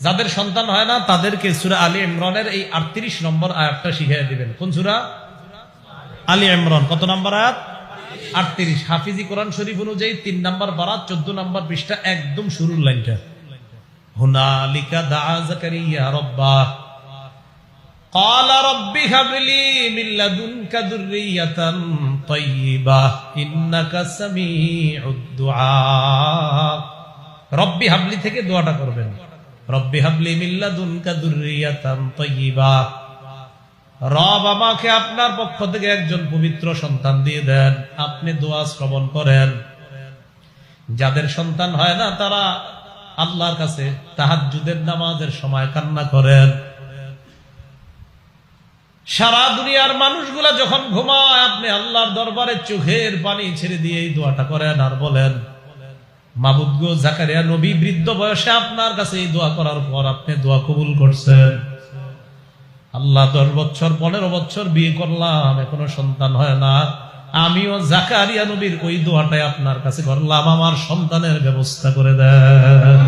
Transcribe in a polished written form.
যাদের সন্তান হয় না তাদেরকে সূরা আলী ইমরানের এই 38 নম্বর আয়াতটা শিখিয়ে দিবেন। কোন সূরা? আলী ইমরান। কত নম্বর আয়াত? 38। হাফিজি কোরআন শরীফ অনুযায়ী 3 নম্বর পারা 14 নম্বর পৃষ্ঠা, একদম শুরুর লাইনটা। হুনালিকা দাআ যাকারিয়া রাব্বাহ ক্বালা রাব্বি হাবলি মিন লাদুনকা যুররিয়াতান তাইয়্যিবাহ ইন্নাকা সামিউদ দুআ। রব্বি হাবলি থেকে দোয়াটা করবেন। রব্বি হাবলি মিন লাদুনকা যুররিয়াতান তাইয়্যিবাহ, রব আমাকে আপনার পক্ষ থেকে একজন পবিত্র সন্তান দিয়ে দেন। আপনি দোয়া শ্রবণ করেন। যাদের সন্তান হয় না তারা আল্লাহর কাছে তাহাজ্জুদের নামাজের সময় কান্না করেন। সারা দুনিয়ার মানুষগুলা যখন ঘুমায় আপনি আল্লাহর দরবারে চোখের পানি ছেড়ে দিয়ে এই দোয়াটা করেন আর বলেন, মাবুদ গো, জাকারিয়া নবী বৃদ্ধ বয়সে আপনার কাছে এই দোয়া করার পর আপনি দোয়া কবুল করছেন। আল্লাহ 10 বছর 15 বছর বিয়ে করলাম, এখনো সন্তান হয় না। আমিও জাকারিয়া নবীর ওই দোয়াটাই আপনার কাছে করলাম, আমার সন্তানের ব্যবস্থা করে দেন।